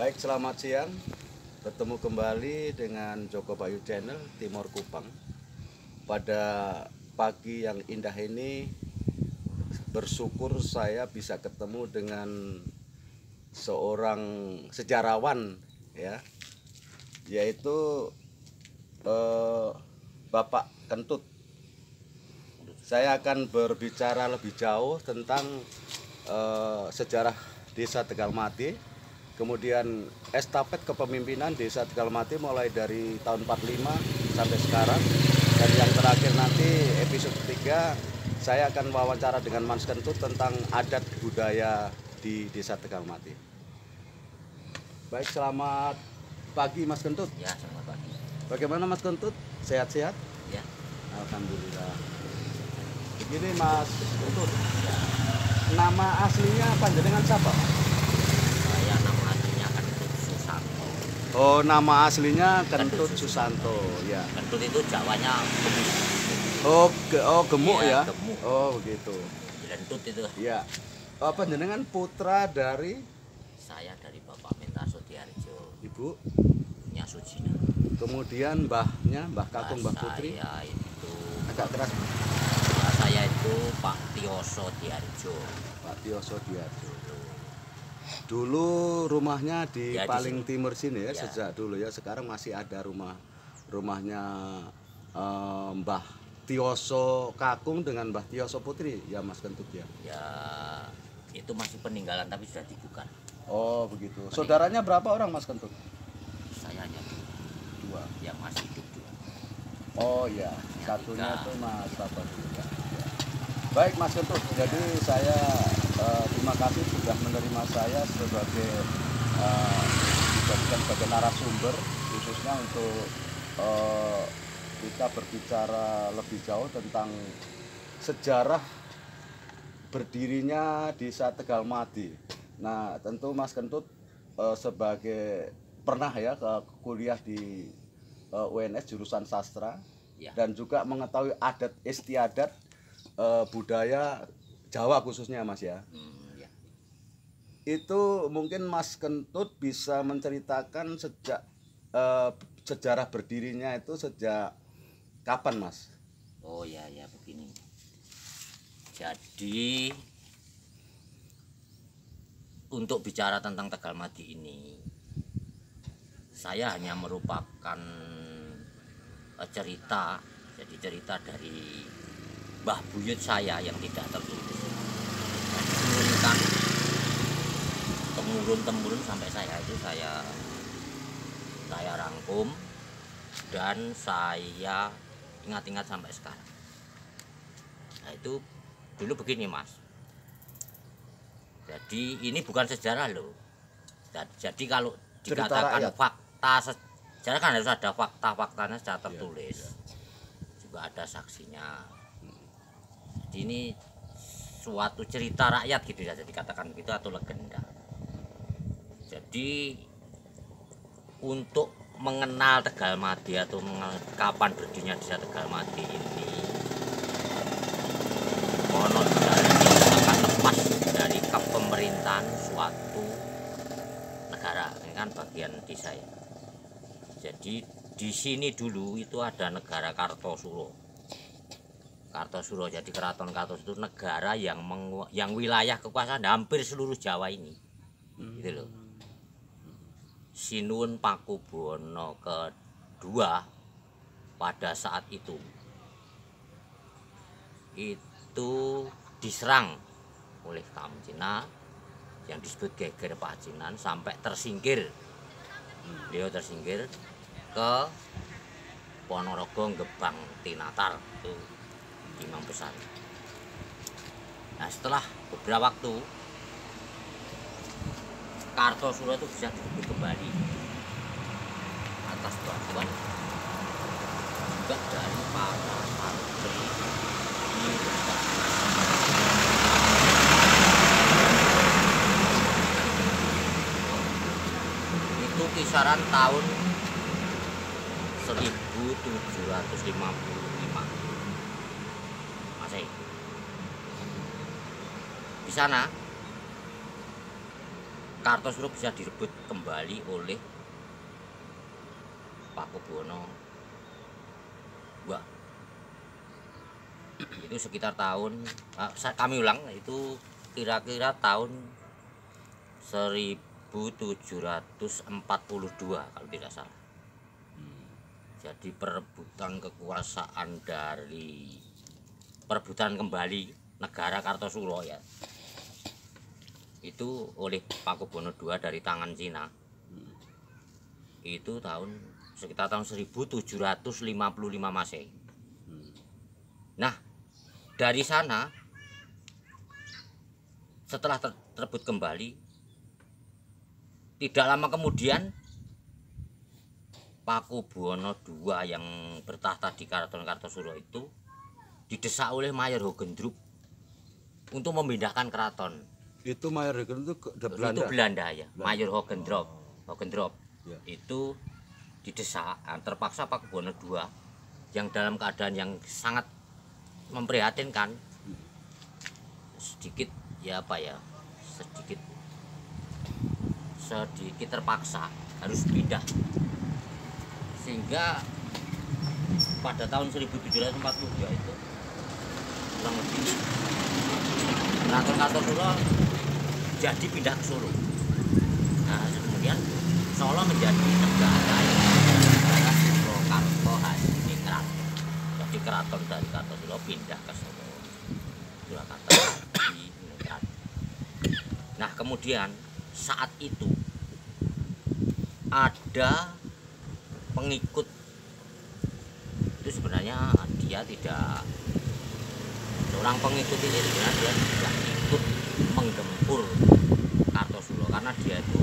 Baik, selamat siang. Bertemu kembali dengan Joko Bayu Channel Timor Kupang. Pada pagi yang indah ini, bersyukur saya bisa ketemu dengan seorang sejarawan, ya, yaitu Bapak Kentut. Saya akan berbicara lebih jauh tentang sejarah Desa Tegalmati, kemudian estafet kepemimpinan Desa Tegalmati mulai dari tahun 45 sampai sekarang, dan yang terakhir nanti episode 3 saya akan wawancara dengan Mas Kentut tentang adat budaya di Desa Tegalmati. Baik, selamat pagi Mas Kentut. Ya, selamat pagi. Bagaimana Mas Kentut? Sehat-sehat? Ya. Alhamdulillah. Begini Mas Kentut, nama aslinya panjenengan siapa? Saya nama aslinya Kentut Susanto. Oh, nama aslinya Kentut Susanto, ya. Kentut itu Jawanya gemuk. Gemuk Iya, ya. gemuk. Oh, begitu. Kentut itu. Ya. Panjenengan putra dari Saya dari Bapak Minta Sudiarjo, Ibu, Nya Sujina. kemudian Mbah Kakung, Mbah Putri. Saya itu Agak keras. Mbah saya itu Pak Tioso Diarjo. Pak Tioso Diarjo. Dulu rumahnya di Ya, di paling sini. timur sini ya, Ya. sejak dulu ya. Sekarang masih ada rumahnya Mbah Tioso Kakung dengan Mbah Tioso Putri ya Mas Kentut ya. Ya, itu masih peninggalan tapi sudah dibuka. Oh, begitu. Saudaranya berapa orang Mas Kentut? Saya hanya Dua. yang masih hidup dua. Oh ya, Yang satunya tiga. itu Mas Bapak juga. Ya. Baik Mas Kentut, jadi saya terima kasih sudah menerima saya sebagai dijadikan sebagai narasumber, khususnya untuk kita berbicara lebih jauh tentang sejarah berdirinya Desa Tegalmati. Nah, tentu Mas Kentut sebagai pernah ya kuliah di UNS jurusan sastra, Ya. dan juga mengetahui adat istiadat budaya Jawa khususnya Mas ya. Ya. Itu mungkin Mas Kentut bisa menceritakan sejak sejarah berdirinya itu sejak kapan Mas? Oh ya, begini. Jadi untuk bicara tentang Tegalmati ini, saya hanya merupakan cerita, jadi cerita dari Mbah Buyut saya yang tidak tertulis. Dan diturunkan temurun-temurun sampai saya itu saya rangkum dan saya ingat-ingat sampai sekarang. Nah, itu dulu begini Mas. Jadi ini bukan sejarah loh. Jadi kalau dikatakan fakta sejarah kan harus ada fakta-faktanya secara tertulis. Juga ada saksinya. Jadi ini suatu cerita rakyat gitu saja dikatakan begitu, atau legenda. Jadi untuk mengenal Tegalmati atau kapan berdirinya Desa Tegalmati ini, mohon akan lepas dari kepemerintahan suatu negara. Ini kan bagian desa ya. Jadi di sini dulu itu ada negara Kartosuro. Kartosuro, jadi keraton Kartosuro itu negara yang wilayah kekuasaan hampir seluruh Jawa ini. Gitu loh. Sinuwun Pakubuwono kedua pada saat itu diserang oleh kaum Cina yang disebut Geger Pacinan sampai tersingkir. Beliau tersingkir ke Ponorogo, Gebang, Tinatar, itu Imam besar. Nah, setelah beberapa waktu Kartosuro itu bisa direbut kembali atas bantuan juga dari para santri di itu kisaran tahun 1755 Masehi. Di sana Kartosuro bisa direbut kembali oleh Pakubuwono II. Itu sekitar tahun, kami ulang, itu kira-kira tahun 1742 kalau tidak salah. Jadi perebutan kekuasaan dari perebutan kembali negara Kartosuro ya, itu oleh Pakubuwono II dari tangan Cina. Itu sekitar tahun 1755 Masehi. Nah, dari sana setelah terebut kembali, tidak lama kemudian Pakubuwono II yang bertahta di Karaton Kartosuro itu didesak oleh Mayor Hogendrup untuk memindahkan keraton. Itu Mayor Hogendrup itu Belanda. Itu Belanda ya, Mayor Hogendrup. Ya. Itu didesak, terpaksa Pakubuwono II yang dalam keadaan yang sangat memprihatinkan, sedikit terpaksa harus pindah, sehingga pada tahun 1742 itu kurang lebih Keraton Kartosuro jadi pindah ke Solo. Nah, kemudian Solo menjadi negara Surakarta. Jadi keraton dari Kartosuro pindah ke Solo, Surakarta di Ningrat. Nah, kemudian saat itu ada pengikut, itu sebenarnya dia tidak, seorang pengikut ini sebenarnya dia tidak ikut menggempur Kartosuro karena dia itu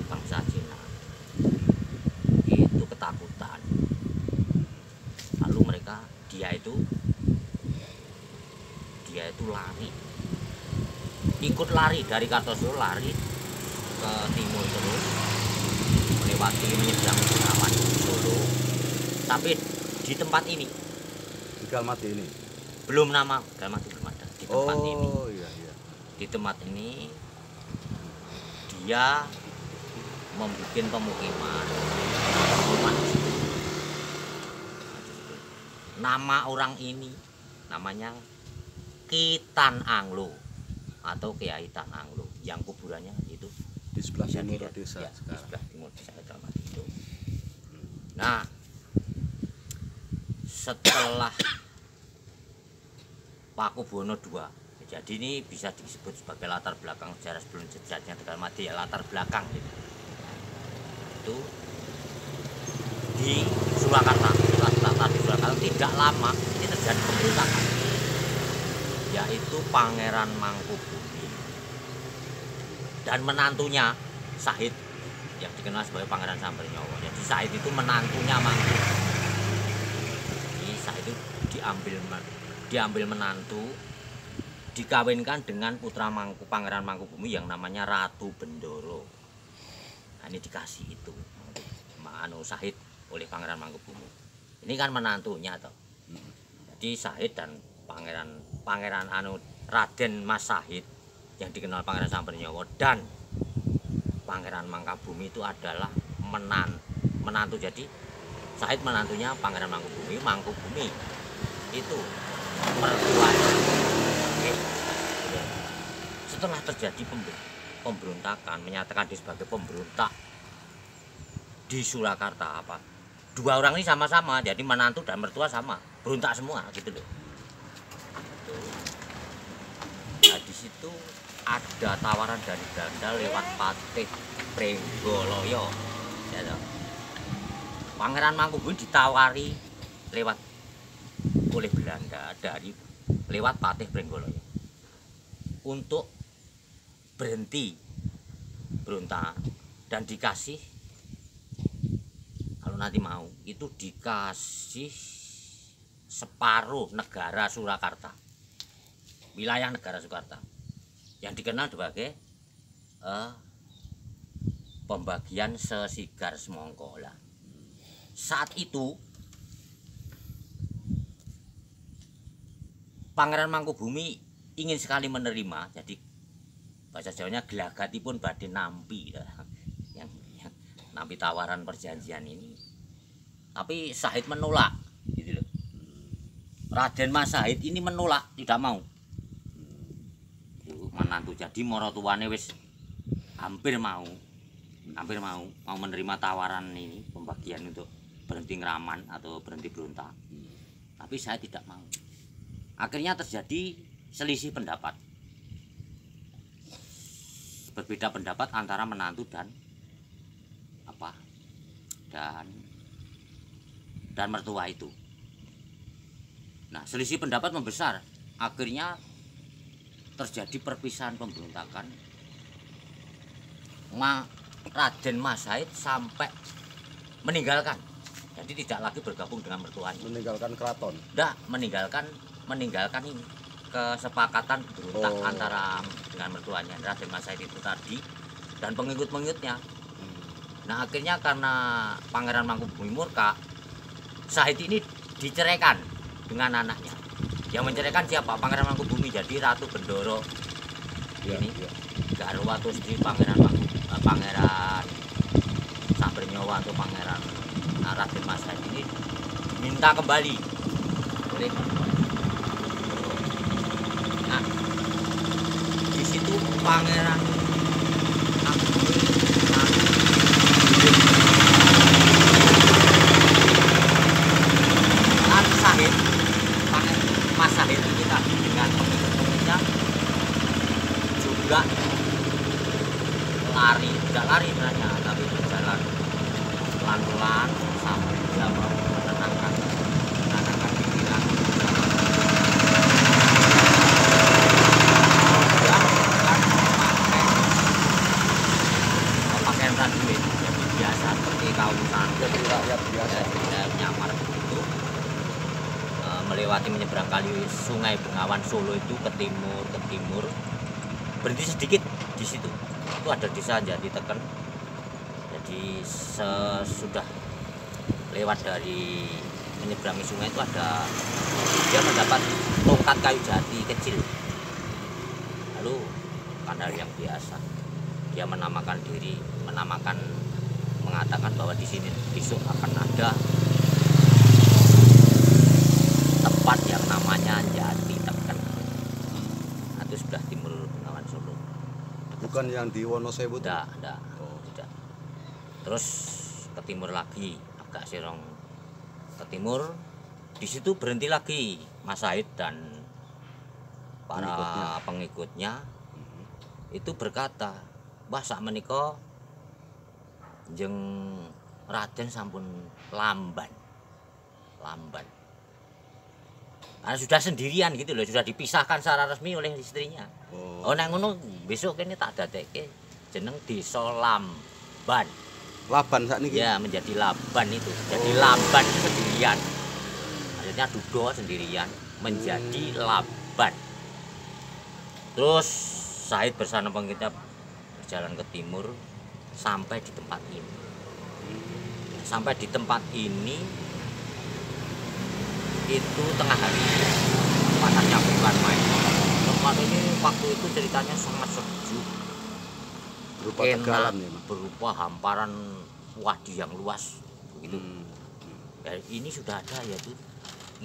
bangsa Cina, itu ketakutan. Lalu dia itu lari, ikut lari dari Kartosuro, lari ke timur terus melewati menyeberang Bengawan Solo sampai di tempat ini. Di Galmati ini Belum, nama Galmati belum ada. Di tempat ini. Iya. Di tempat ini dia membuat pemukiman. Nama orang ini namanya Kitan Anglo atau Kiai Tan Anglo, yang kuburannya itu di sebelah timur desa desa ya, di sekarang. sebelah timur desa Galmati itu. Nah, setelah Pakubuwono II, jadi ini bisa disebut sebagai latar belakang sejarah sebelum sejarahnya Galmati ya, latar belakang gitu. Itu di Surakarta, di Surakarta tidak lama ini terjadi pemberontakan, yaitu Pangeran Mangkubumi dan menantunya Sahid yang dikenal sebagai Pangeran Sambernyawa. Jadi Sahid itu menantunya Mangkubumi. Jadi Sahid itu diambil menantu, dikawinkan dengan putra Pangeran Mangkubumi yang namanya Ratu Bendoro. Nah, ini dikasih itu Sahid oleh Pangeran Mangkubumi. Ini kan menantunya toh. Jadi Sahid dan Pangeran Raden Mas Sahid yang dikenal Pangeran Sambernyawa dan Pangeran Mangkubumi itu adalah menantu. Jadi Sahid menantunya Pangeran Mangkubumi, Mangkubumi itu mertuanya. Setelah terjadi pemberontakan, menyatakan dia sebagai pemberontak di Surakarta, dua orang ini sama-sama, jadi menantu dan mertua sama, berontak semua gitu loh. Nah, di situ ada tawaran dari Belanda lewat Patih Prenggoloyo. Ya, Pangeran Mangkubumi ditawari oleh Belanda lewat Patih Prenggoloyo untuk berhenti berontak dan dikasih, kalau nanti mau itu dikasih separuh negara Surakarta, wilayah negara Surakarta yang dikenal sebagai pembagian sesigar semongko. Saat itu Pangeran Mangkubumi ingin sekali menerima, jadi bahasa Jawanya gelagatipun badhe nampi yang nampi tawaran perjanjian ini. Tapi Said menolak gitu loh. Raden Mas Said ini menolak, tidak mau. Itu menantu jadi maratuwane wis hampir mau menerima tawaran ini pembagian untuk berhenti ngeraman atau berhenti berontak. Tapi saya tidak mau. Akhirnya terjadi selisih pendapat. Berbeda pendapat antara menantu dan mertua itu. Nah, selisih pendapat membesar. Akhirnya terjadi perpisahan pemberontakan. Raden Mas Said sampai meninggalkan. Jadi tidak lagi bergabung dengan mertuanya. Meninggalkan keraton. Tidak, meninggalkan ini kesepakatan berontak antara dengan mertuanya Raden Mas Said itu tadi dan pengikut-pengikutnya. Nah, akhirnya karena Pangeran Mangkubumi murka, Said ini diceraikan dengan anaknya. Yang menceraikan siapa? Pangeran Mangkubumi. Jadi Ratu Bendoro ini garwa terus di Pangeran Sambernyawa atau Pangeran Raden Mas Said ini minta kembali oleh. Nah, di situ Pangeran Mas Said ini tadi dengan pengikut-pengikutnya juga tidak lari sebenarnya, tapi berjalan pelan-pelan sampai dia mau menenangkan pikiran. Pakaian prajurit yang biasa seperti kaum santri, rakyat biasa nyamar begitu, melewati menyeberang kali Sungai Bengawan Solo itu ke timur, berhenti sedikit di situ. Itu ada desa Jati Teken. Jadi sesudah lewat dari menyeberangi sungai itu dia mendapat tongkat kayu jati kecil. Lalu karena yang biasa dia mengatakan bahwa di sini besok akan ada tempat yang namanya Jati Teken. Itu sudah timur Bengawan Solo. Bukan yang di Wonosewu? Tidak. Terus ke timur lagi, agak sirong ke timur. Di situ berhenti lagi Mas Said dan para pengikutnya itu berkata, "Wah, sak menika jeung Raden sampun lamban. Karena sudah sendirian gitu loh, sudah dipisahkan secara resmi oleh istrinya. Nek ngono besok kene tak dadekke jeneng Desa Lamban. Laban saat ini? Ya, menjadi Laban itu. Jadi Lamban sendirian. Maksudnya Dudo sendirian menjadi Laban. Terus Said bersama pengikutnya berjalan ke timur sampai di tempat ini. Sampai di tempat ini itu tengah hari. Panasnya bukan main. Tempat ini waktu itu ceritanya sangat sejuk. Berupa tegalan ya, Mas? Berupa hamparan wadi yang luas begitu. Ya, ini sudah ada yaitu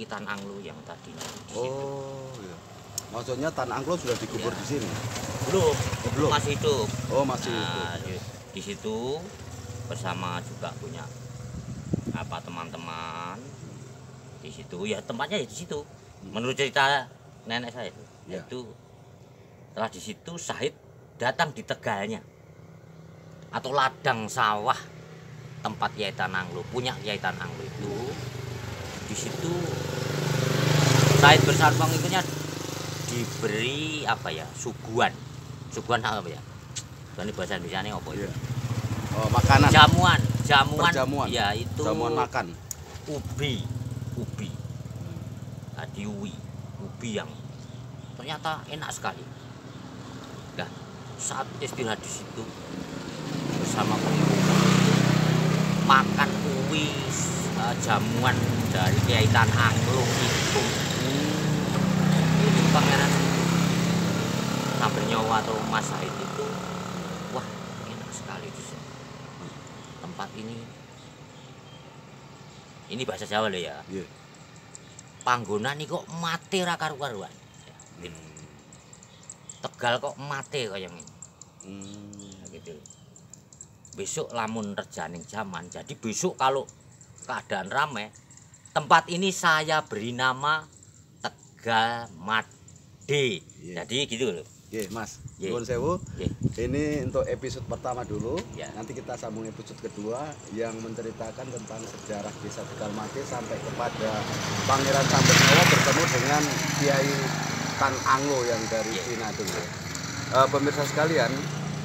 Tan Anglo yang tadinya di situ. Iya. Maksudnya Tan Anglo sudah dikubur di sini? Belum. Masih hidup. Masih nah, hidup. Di situ bersama juga punya teman-teman di situ. Ya tempatnya ya di situ. Menurut cerita nenek saya itu setelah di situ Said datang di tegalnya atau ladang sawah tempat Kyai Tan Anglo, punya Kyai Tan Anglo itu. Di situ Said bersama pengikutnya diberi suguhan apa ya? Ini bahasa Indonesianya apa ya? Makanan. Jamuan. Ya, itu jamuan makan. Ubi. Ubi yang ternyata enak sekali. Nah, saat istirahat di situ bersama pengikut makan jamuan dari Kyai Tan Anglo itu. Ini Pangeran Bernyawa atau Mas Said itu, wah enak sekali di sini. Tempat ini bahasa Jawa loh ya. Iya. Panggonan ini kok mati ra karu-karuan. Tegal kok mati kaya ngene. Nah, gitu. Besok lamun rejaning zaman. Jadi besok kalau keadaan ramai, tempat ini saya beri nama Tegal Made. Iya. Jadi gitu loh. Oke, Mas. Iya. Nuwun sewu. Iya. Ini untuk episode pertama dulu. Iya. Nanti kita sambung episode kedua yang menceritakan tentang sejarah Desa Tegal Made sampai kepada Pangeran Sambernyawa bertemu dengan Kiai Tan Anglo yang dari Iya. Cina dulu. Pemirsa sekalian,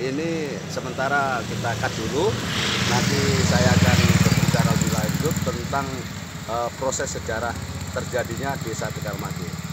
ini sementara kita cut dulu. Nanti saya akan berbicara lebih lanjut tentang proses sejarah terjadinya Desa Tegal Made.